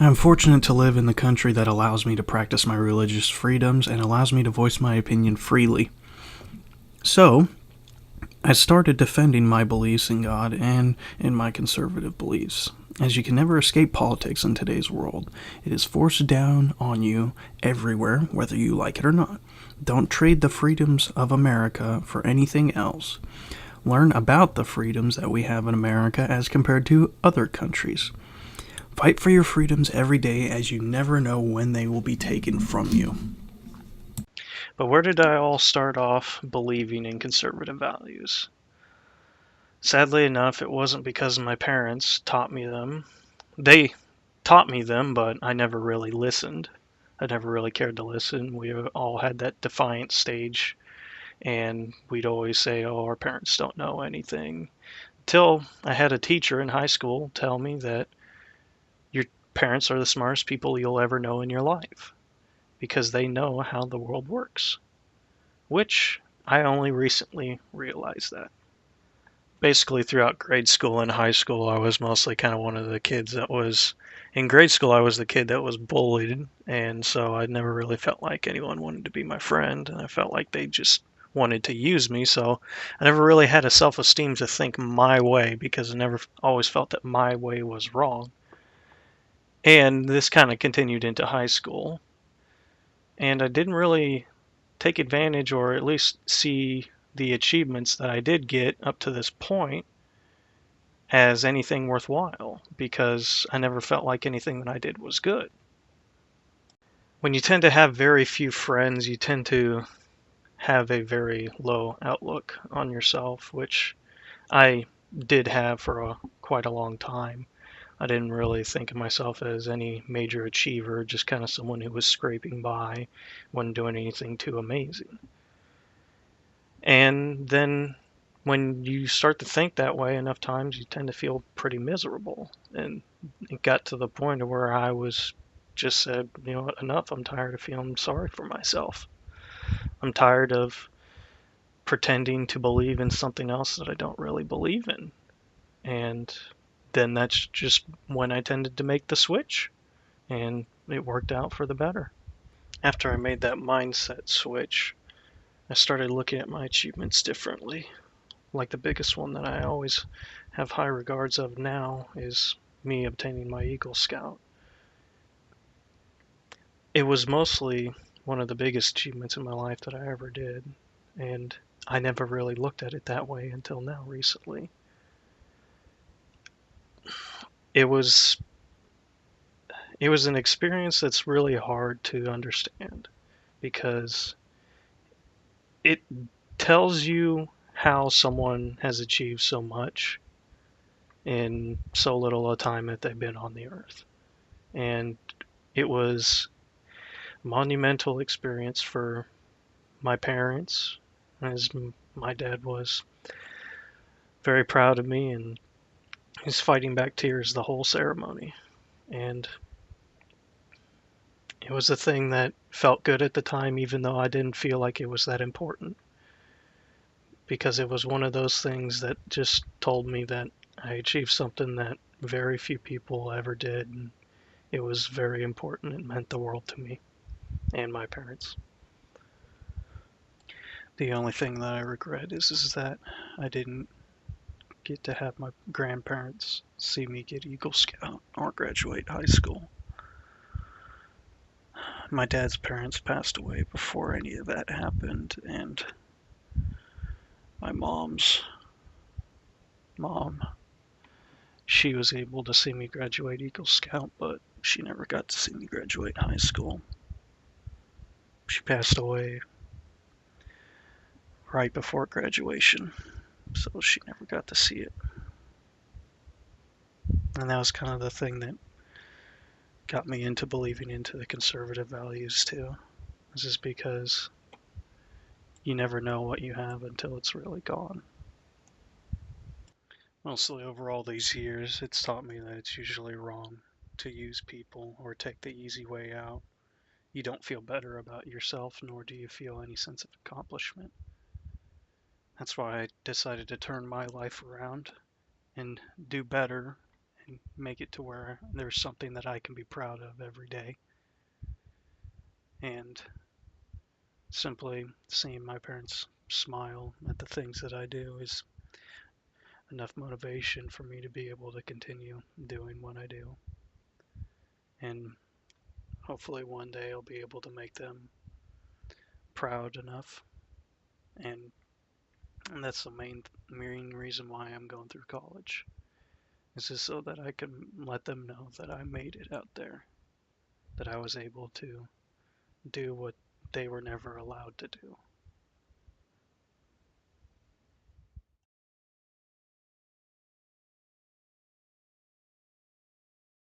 I'm fortunate to live in the country that allows me to practice my religious freedoms and allows me to voice my opinion freely. So, I started defending my beliefs in God and in my conservative beliefs. As you can never escape politics in today's world, it is forced down on you everywhere, whether you like it or not. Don't trade the freedoms of America for anything else. Learn about the freedoms that we have in America as compared to other countries. Fight for your freedoms every day as you never know when they will be taken from you. But where did I all start off believing in conservative values? Sadly enough, it wasn't because my parents taught me them. They taught me them, but I never really listened. I never really cared to listen. We all had that defiant stage, and we'd always say, "Oh, our parents don't know anything." Till I had a teacher in high school tell me that your parents are the smartest people you'll ever know in your life because they know how the world works, which I only recently realized that. Basically, throughout grade school and high school, I was mostly kind of one of the kids that was. In grade school, I was the kid that was bullied, and so I never really felt like anyone wanted to be my friend, and I felt like they just wanted to use me. So I never really had a self esteem to think my way because I never always felt that my way was wrong. And this kind of continued into high school, and I didn't really take advantage or at least see the achievements that I did get up to this point as anything worthwhile because I never felt like anything that I did was good. When you tend to have very few friends, you tend to have a very low outlook on yourself, which I did have for quite a long time. I didn't really think of myself as any major achiever, just kind of someone who was scraping by, wasn't doing anything too amazing. And then when you start to think that way enough times, you tend to feel pretty miserable. And it got to the point of where I was just said, you know what, enough. I'm tired of feeling sorry for myself. I'm tired of pretending to believe in something else that I don't really believe in. And then that's just when I tended to make the switch. And it worked out for the better. After I made that mindset switch, I started looking at my achievements differently. Like the biggest one that I always have high regards of now is me obtaining my Eagle Scout. It was mostly one of the biggest achievements in my life that I ever did, and I never really looked at it that way until now recently. It was it was an experience that's really hard to understand because it tells you how someone has achieved so much in so little a time that they've been on the earth. And it was a monumental experience for my parents, as my dad was very proud of me and he's fighting back tears the whole ceremony. And it was a thing that felt good at the time, even though I didn't feel like it was that important, because it was one of those things that just told me that I achieved something that very few people ever did. And it was very important. It meant the world to me and my parents. The only thing that I regret is that I didn't get to have my grandparents see me get Eagle Scout or graduate high school. My dad's parents passed away before any of that happened, and my mom's mom, she was able to see me graduate Eagle Scout, but she never got to see me graduate high school. She passed away right before graduation, so she never got to see it. And that was kind of the thing that got me into believing into the conservative values too. This is because you never know what you have until it's really gone. Mostly over all these years, it's taught me that it's usually wrong to use people or take the easy way out. You don't feel better about yourself, nor do you feel any sense of accomplishment. That's why I decided to turn my life around and do better and make it to where there's something that I can be proud of every day. And simply seeing my parents smile at the things that I do is enough motivation for me to be able to continue doing what I do. And hopefully one day I'll be able to make them proud enough. And that's the main reason why I'm going through college. Is just so that I can let them know that I made it out there. That I was able to do what they were never allowed to do.